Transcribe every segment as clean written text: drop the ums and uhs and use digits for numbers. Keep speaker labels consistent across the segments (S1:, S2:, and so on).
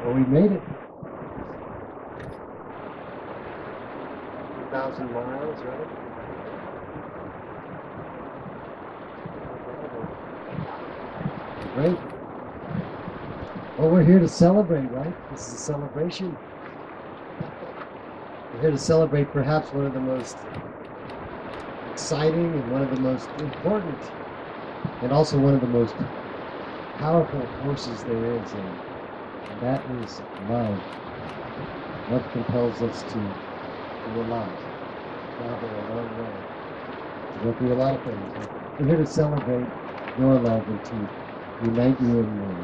S1: Well, we made it. 2,000 miles, right? Great. Well, we're here to celebrate, right? This is a celebration. We're here to celebrate perhaps one of the most exciting and one of the most important and also one of the most powerful forces there is, and that is love. Love compels us to do a lot, travel a long way, to go through a lot of things. We're here to celebrate your love and to unite you in me.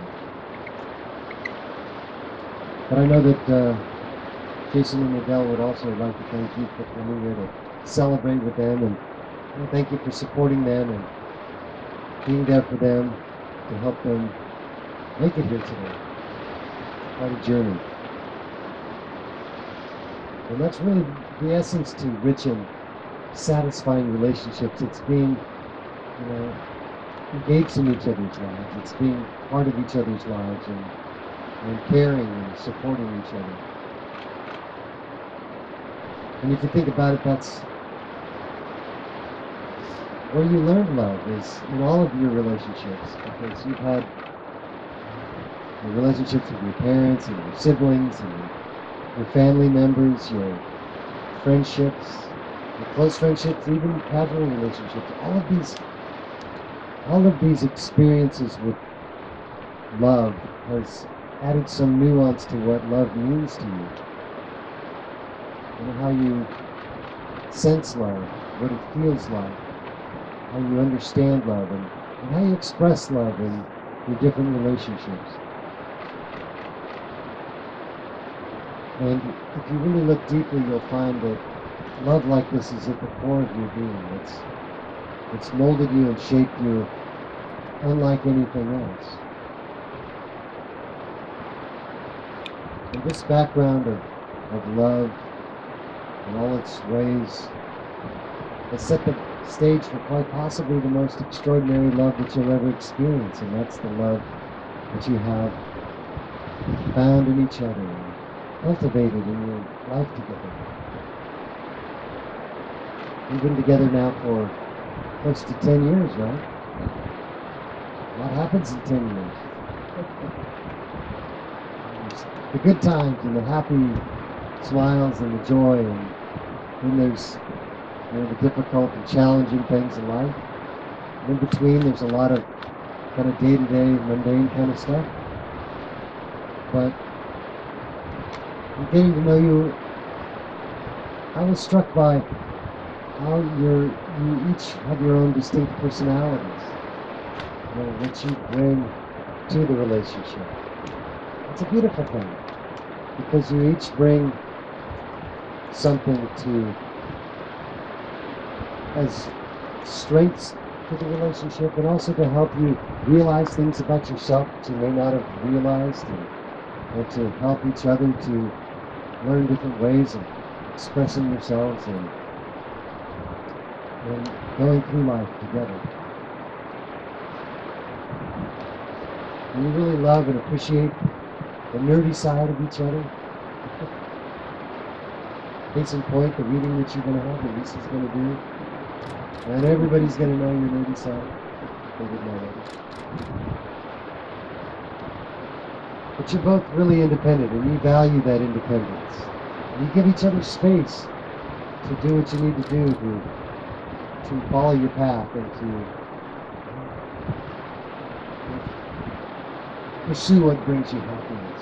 S1: But I know that Jason and Adele would also like to thank you for coming here to celebrate with them, and thank you for supporting them and being there for them to help them make it here today. Quite a journey. And that's really the essence to rich and satisfying relationships. It's being, engaged in each other's lives. It's being part of each other's lives and caring and supporting each other. And if you think about it, that's where you learn love, is in all of your relationships, because you've had your relationships with your parents and your siblings and your family members, your friendships, your close friendships, even casual relationships. All of these experiences with love has added some nuance to what love means to you, and how you sense love, what it feels like, how you understand love, and how you express love in your different relationships. And if you really look deeply, you'll find that love like this is at the core of your being. It's molded you and shaped you unlike anything else. And this background of love in all its ways has set the stage for quite possibly the most extraordinary love that you'll ever experience, and that's the love that you have found in each other and cultivated in your life together. We've been together now for close to 10 years, right? What happens in 10 years? The good times and the happy smiles and the joy, and then there's the difficult and challenging things in life. And in between, there's a lot of kind of day-to-day, mundane kind of stuff. But in getting to know you, I was struck by how you each have your own distinct personalities, what you bring to the relationship. It's a beautiful thing, because you each bring something to as strengths to the relationship, and also to help you realize things about yourself that you may not have realized, and to help each other to learn different ways of expressing yourselves and going through life together. And you really love and appreciate the nerdy side of each other. Case in point, the reading that you're going to have, that Lisa's going to do. And everybody's going to know your nerdy side. They would know it. But you're both really independent, and you value that independence. And you give each other space to do what you need to do to follow your path and to pursue what brings you happiness.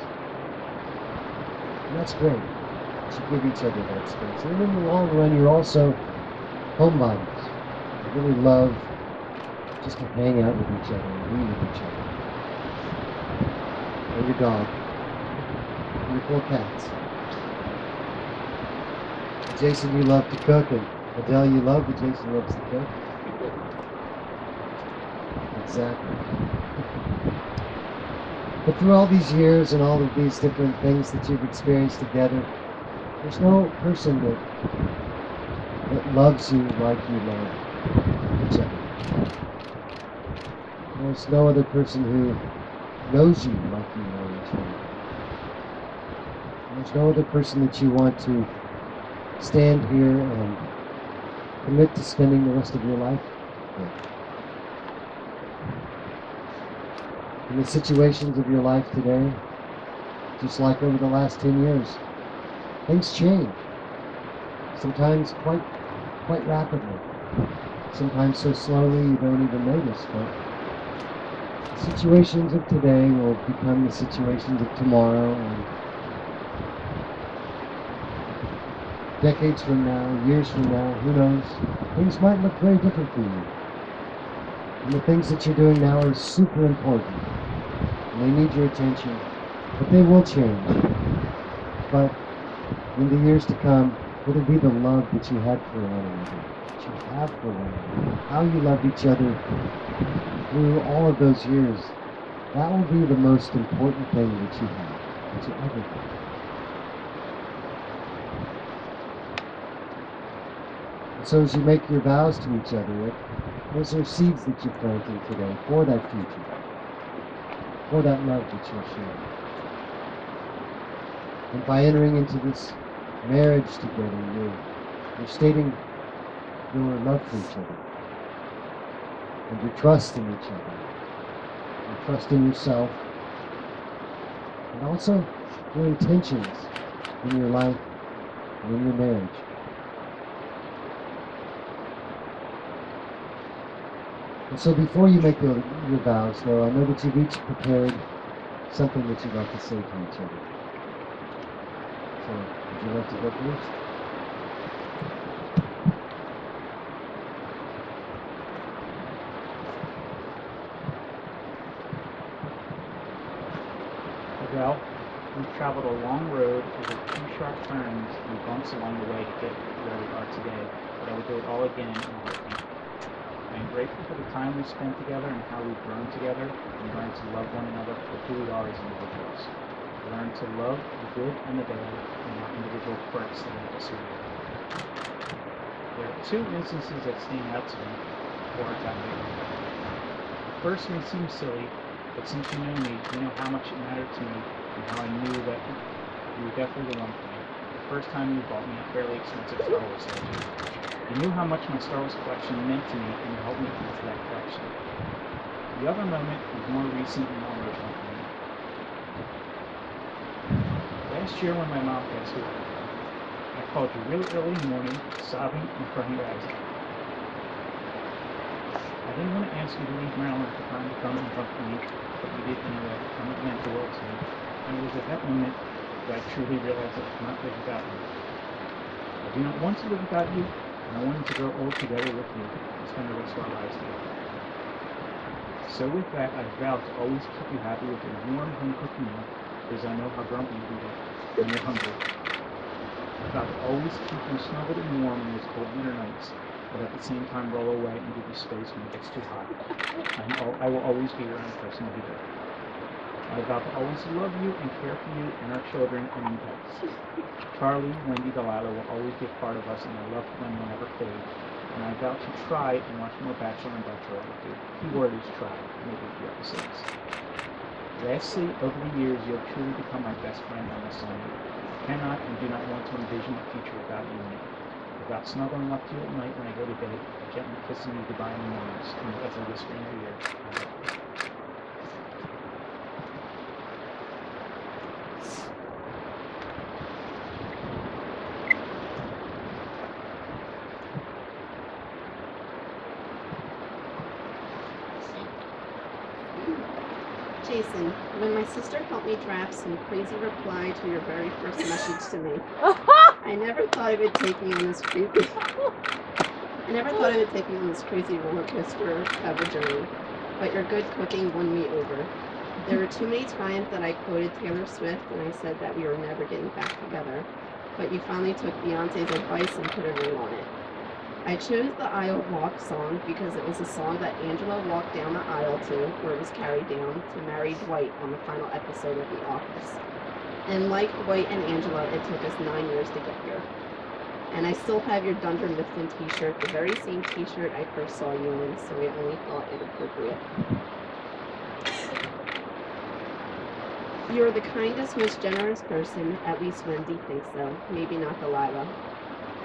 S1: And that's great. You should give each other that space. And in the long run, you're also homebodies. You really love just to hang out with each other and be with each other. And your dog. And your 4 cats. Jason, you love to cook, and Adele, you love that Jason loves to cook. Exactly. But through all these years and all of these different things that you've experienced together, there's no person that loves you like you love each other. There's no other person who knows you like you know each other. There's no other person that you want to stand here and commit to spending the rest of your life with. In the situations of your life today, just like over the last 10 years, things change. Sometimes quite rapidly. Sometimes so slowly you don't even notice. But the situations of today will become the situations of tomorrow, and decades from now, years from now, who knows? Things might look very different for you. And the things that you're doing now are super important. And they need your attention. But they will change. But in the years to come, it'll be the love that you had for one another, that you have for one another, how you loved each other through all of those years. That will be the most important thing that you have, that you ever have. And so as you make your vows to each other, those are seeds that you're planting today for that future, for that love that you'll share. And by entering into this marriage together, you're stating your love for each other, and your trust in each other, your trust in yourself, and also your intentions in your life and in your marriage. And so before you make your vows, though, I know that you've each prepared something that you'd like to say to each other. So, would you like to go first?
S2: Adele, we've traveled a long road over 2 sharp turns and bumps along the way to get where we are today, but I would do it all again in a heartbeat. I am grateful for the time we spent together and how we've grown together and learned to love one another for who we are as individuals. Learn to love the good and the bad and our individual quirks that make us who we are. There are 2 instances that stand out to me before I got married. The first may seem silly, but since you know me, you know how much it mattered to me and how I knew that you were definitely the one for me. The first time you bought me a fairly expensive Star Wars statue. You knew how much my Star Wars collection meant to me and you helped me add to that collection. The other moment is more recent and more emotional for me. Last year when my mom passed away, I called you really early in the morning, sobbing and crying your eyes out. I didn't want to ask you to leave Maryland for time to come and comfort me, but you did anyway, and it meant the world to me. And it was at that moment that I truly realized that I could not live without you. I do not want to live without you, and I wanted to grow old together with you and spend the rest of our lives together. So with that, I vow to always keep you happy with a warm, home-cooked meal, because I know how grumpy you can get when you're hungry. I vow to always keep you snuggled and warm in those cold winter nights, but at the same time roll away and give you space when it gets too hot. I will always be your own personal heater. I vow to always love you and care for you and our children and any pets. Charlie, Wendy, Delilah will always be a part of us, and our love for them will never fade. And I vow to try and watch more Bachelor and Bachelorette with you. Keyword is try, maybe a few episodes. Lastly, over the years, you have truly become my best friend on this land. I cannot and do not want to envision a future without you in it. Without snuggling up to you at night when I go to bed, gently kissing you goodbye in the mornings, and as I whisper in your ear, I love you.
S3: Jason, when my sister helped me draft some crazy reply to your very first message to me, I never thought it would take me on this crazy. I never thought it would take me on this crazy roller coaster of a journey, but your good cooking won me over. There were too many times that I quoted Taylor Swift and I said that we were never getting back together, but you finally took Beyonce's advice and put a ring on it. I chose the Aisle Walk song because it was a song that Angela walked down the aisle to, where it was carried down, to marry Dwight on the final episode of The Office. And like Dwight and Angela, it took us 9 years to get here. And I still have your Dunder Mifflin t-shirt, the very same t-shirt I first saw you in, so I only thought it appropriate. You're the kindest, most generous person, at least Wendy thinks so. Maybe not Delilah.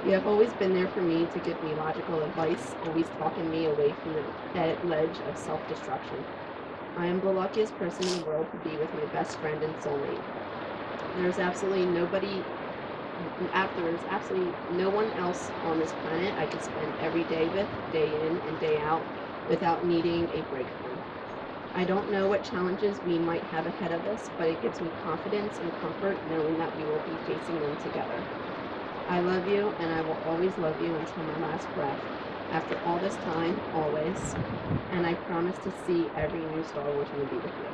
S3: You have always been there for me to give me logical advice, always talking me away from the ledge of self-destruction. I am the luckiest person in the world to be with my best friend and soulmate. There's absolutely no one else on this planet I could spend every day with, day in and day out, without needing a break from. I don't know what challenges we might have ahead of us, but it gives me confidence and comfort knowing that we will be facing them together. I love you, and I will always love you until my last breath. After all this time, always. And I promise to see every new Star Wars movie with you.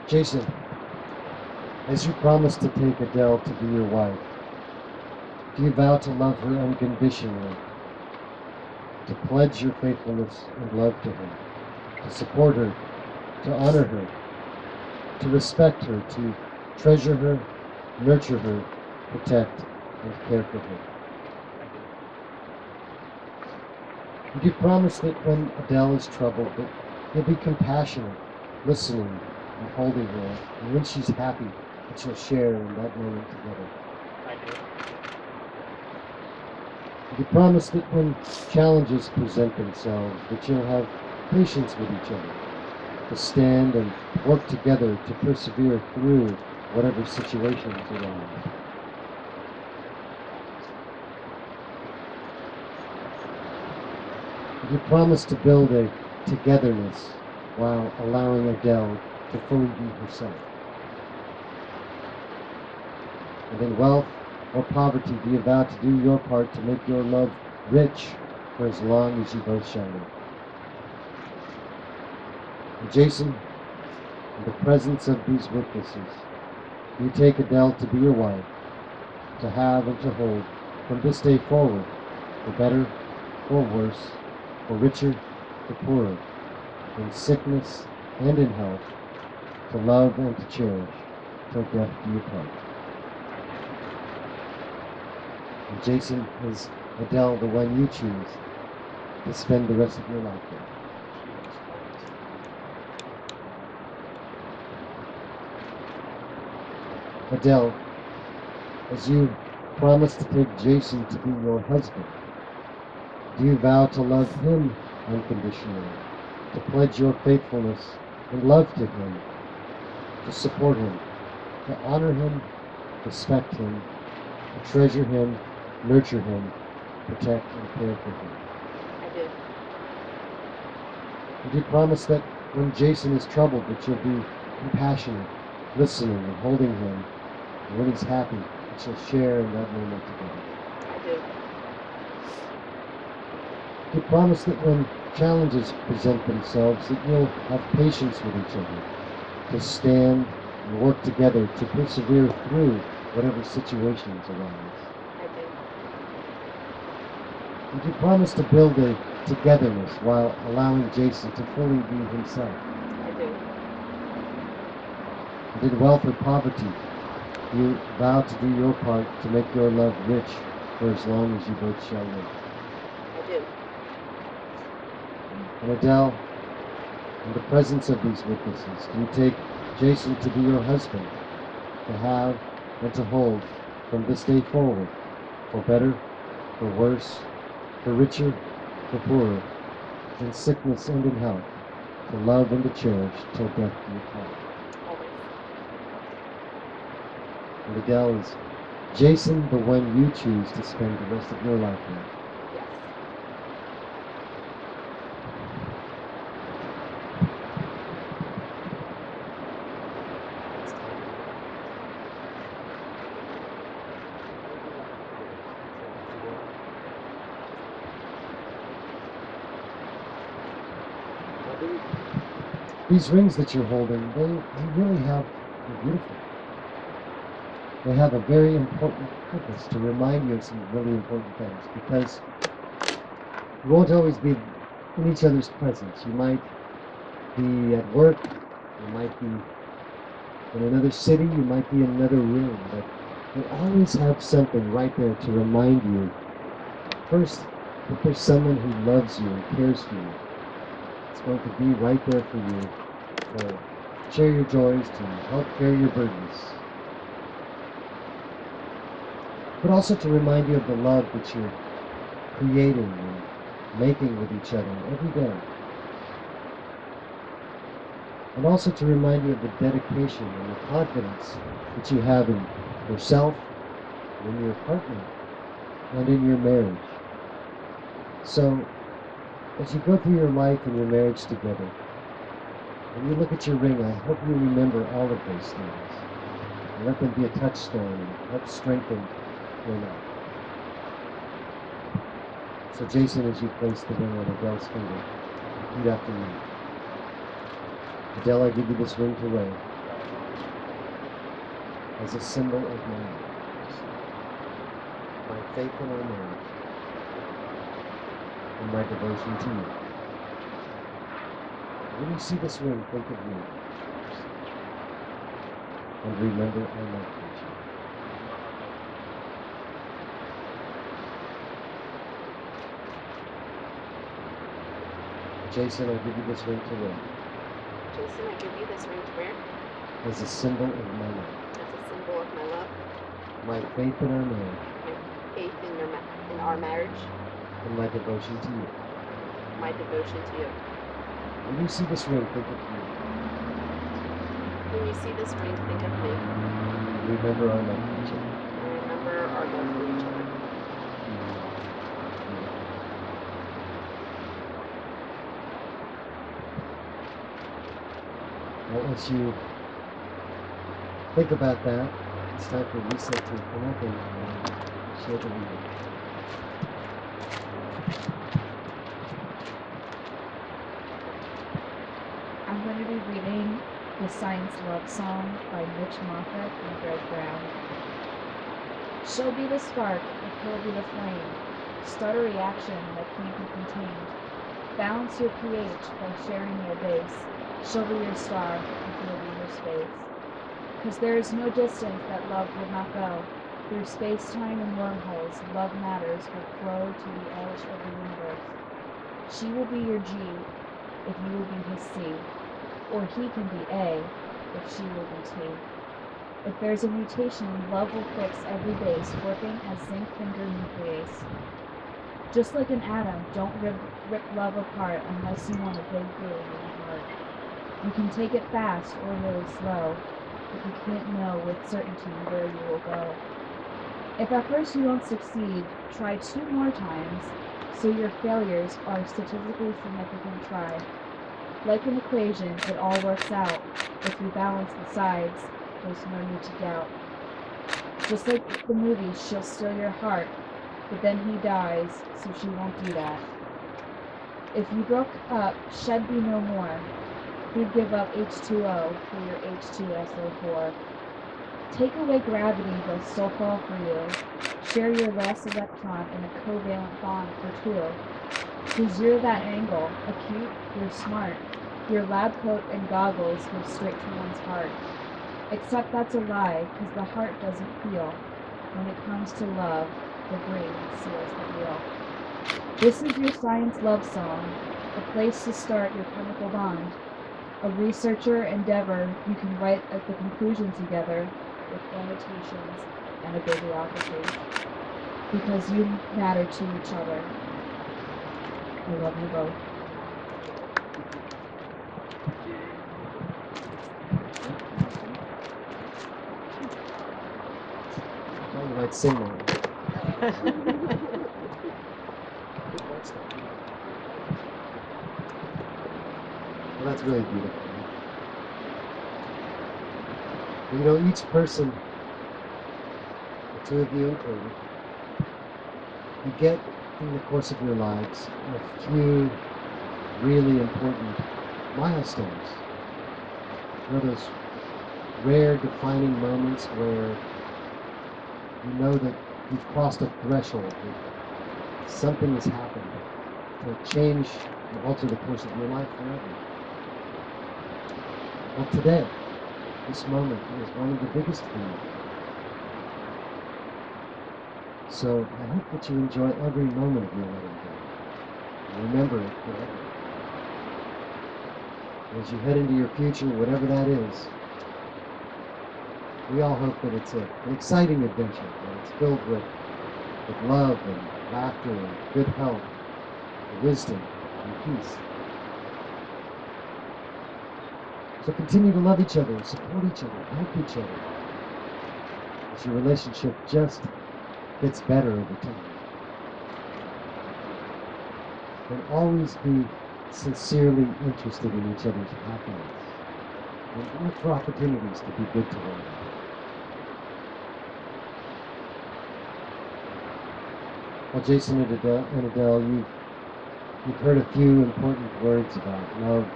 S1: Jason, as you promise to take Adele to be your wife, do you vow to love her unconditionally, to pledge your faithfulness and love to her, to support her, to honor her, to respect her, to treasure her, nurture her, protect, and care for her? Would you promise that when Adele is troubled, that you'll be compassionate, listening, and holding her, and when she's happy, that you'll share in that moment together?
S2: I do.
S1: Would you promise that when challenges present themselves, that you'll have patience with each other, to stand and work together to persevere through whatever situations arise? Would you promise to build a togetherness while allowing Adele to fully be herself? And in wealth or poverty, do you vow to do your part to make your love rich for as long as you both shall live? And Jason, in the presence of these witnesses, do you take Adele to be your wife, to have and to hold from this day forward, for better, for worse, for richer, for poorer, in sickness and in health, to love and to cherish, till death do you part? And Jason, is Adele the one you choose to spend the rest of your life with? Adele, as you promise to take Jason to be your husband, do you vow to love him unconditionally, to pledge your faithfulness and love to him, to support him, to honor him, respect him, to treasure him, nurture him, protect and care for him?
S3: I do.
S1: Would you promise that when Jason is troubled, that you'll be compassionate, listening and holding him, and when he's happy, that you'll share in that moment together?
S3: I do.
S1: You promise that when challenges present themselves, that you'll have patience with each other, to stand and work together to persevere through whatever situations arise.
S3: I do.
S1: Would you promise to build a togetherness while allowing Jason to fully be himself?
S3: I do.
S1: And in wealth or poverty, you vow to do your part to make your love rich for as long as you both shall live.
S3: I do.
S1: And Adele, in the presence of these witnesses, do you take Jason to be your husband, to have and to hold from this day forward, for better, for worse, for richer, for poorer, in sickness and in health, to love and to cherish till death do you part?
S3: Always.
S1: And Adele, is Jason the one you choose to spend the rest of your life with?
S3: Yes.
S1: These rings that you're holding, they really have, they're beautiful. They have a very important purpose to remind you of some really important things, because you won't always be in each other's presence. You might be at work, you might be in another city, you might be in another room, but You'll always have something right there to remind you, first, that there's someone who loves you and cares for you. It's going to be right there for you to share your joys, to help carry your burdens, but also to remind you of the love that you're creating and making with each other every day. And also to remind you of the dedication and the confidence that you have in yourself, in your partner, and in your marriage. So, as you go through your life and your marriage together, when you look at your ring, I hope you remember all of those things. And let them be a touchstone and help strengthen your life. So Jason, as you place the ring on Adele's finger, repeat after me. Adele, I give you this ring to wear as a symbol of my love, my faith in our marriage, and my devotion to you. When you see this ring, think of me. And remember our love for each other. Jason, I give you this ring to wear
S3: Jason, I give you this ring to wear
S1: as a symbol of my love,
S3: as a symbol of my love,
S1: my faith in our marriage,
S3: my faith in our marriage,
S1: and my devotion to you.
S3: my devotion to you.
S1: When you see this ring, think of me.
S3: When you see this ring, think of me.
S1: And remember our love for each other.
S3: And remember our love for each other.
S1: Well, as you think about that, it's time for Lisa to come up and share the reading.
S4: I'm going to be reading the Science Love Song by Mitch Moffat and Greg Brown. She'll be the spark, if he'll be the flame. Start a reaction that can't be contained. Balance your pH by sharing your base. She'll be your star, if you'll be her space. 'Cause there is no distance that love would not go. Through space-time and wormholes, love matters will flow to the edge of the universe. She will be your G, if you will be his C. Or he can be A, if she will be T. If there's a mutation, love will fix every base, working as zinc finger nuclease. Just like an atom, don't rip love apart unless you want a big feeling in your heart. You can take it fast or really slow, but you can't know with certainty where you will go. If at first you don't succeed, try 2 more times, so your failures are statistically significant try. Like an equation, it all works out. If you balance the sides, there's no need to doubt. Just like the movie, she'll steal your heart, but then he dies, so she won't do that. If you broke up, shed be no more. He'd give up H2O for your H2SO4. Take away gravity, they'll still fall for you. Share your last electron in a covalent bond for 2. 'Cause you're that angle, acute, you're smart. Your lab coat and goggles go straight to one's heart. Except that's a lie, 'cause the heart doesn't feel. When it comes to love, the brain seals the deal. This is your science love song, a place to start your chemical bond. A researcher endeavor you can write at the conclusion together with annotations and a bibliography. Because you matter to each other. I love you both.
S1: Oh, you might sing that. Well, that's really beautiful. You know, each person, the 2 of you included, you get in the course of your lives a few really important milestones. You know, those rare defining moments where you know that you've crossed a threshold, that something has happened to change and alter the course of your life forever. Well, today, this moment is one of the biggest for you. So I hope that you enjoy every moment of your wedding day. And remember it forever. As you head into your future, whatever that is, we all hope that it's an exciting adventure, that it's filled with love and laughter and good health, and wisdom and peace. So continue to love each other, support each other, help each other, as your relationship just gets better over time. And always be sincerely interested in each other's happiness and look for opportunities to be good to one another. Well, Jason and Adele, you've heard a few important words about love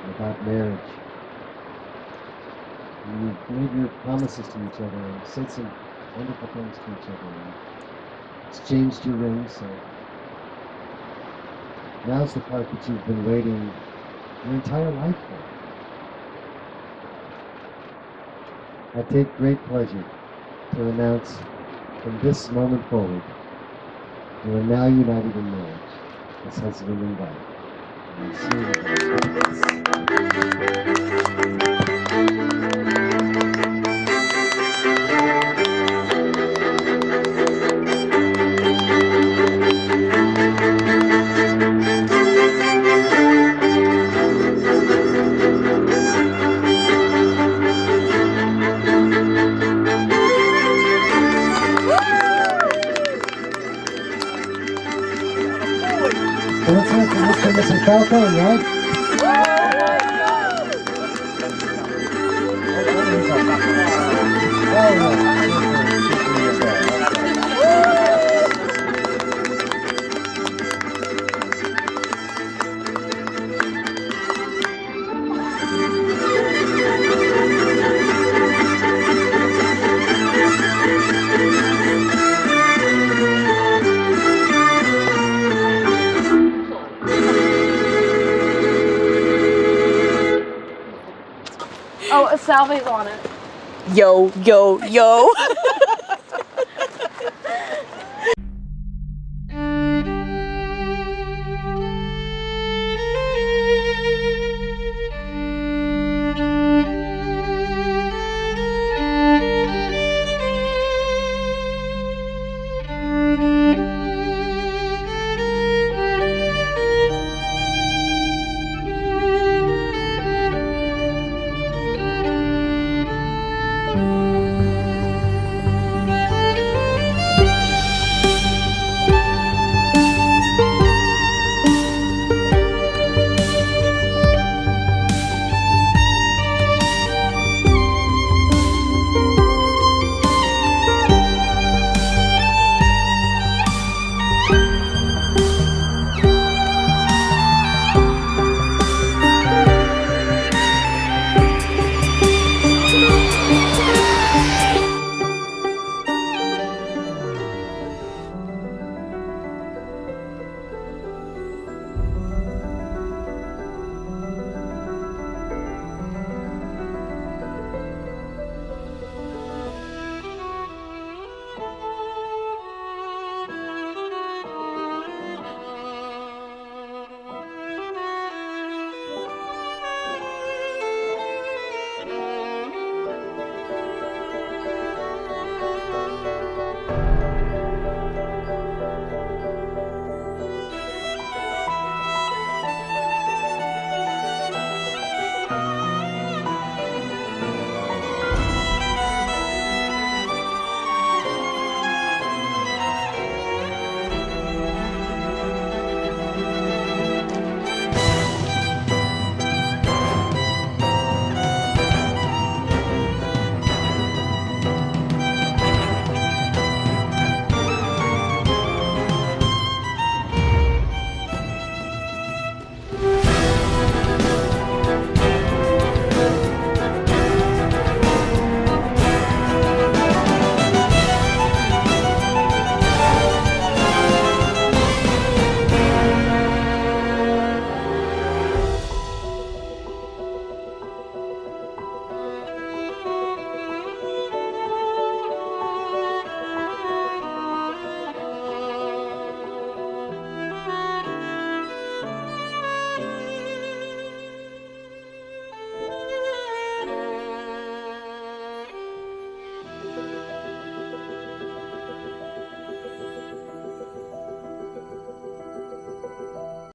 S1: and about marriage. And you've made your promises to each other and said some wonderful things to each other and exchanged your rings. So now's the part that you've been waiting your entire life for. I take great pleasure to announce from this moment forward, you are now united in marriage as husband and wife. And I see you. So let's hear from Mr. and Mrs. Falcone, right?
S5: Oh, Salve's on it.
S6: Yo, yo, yo.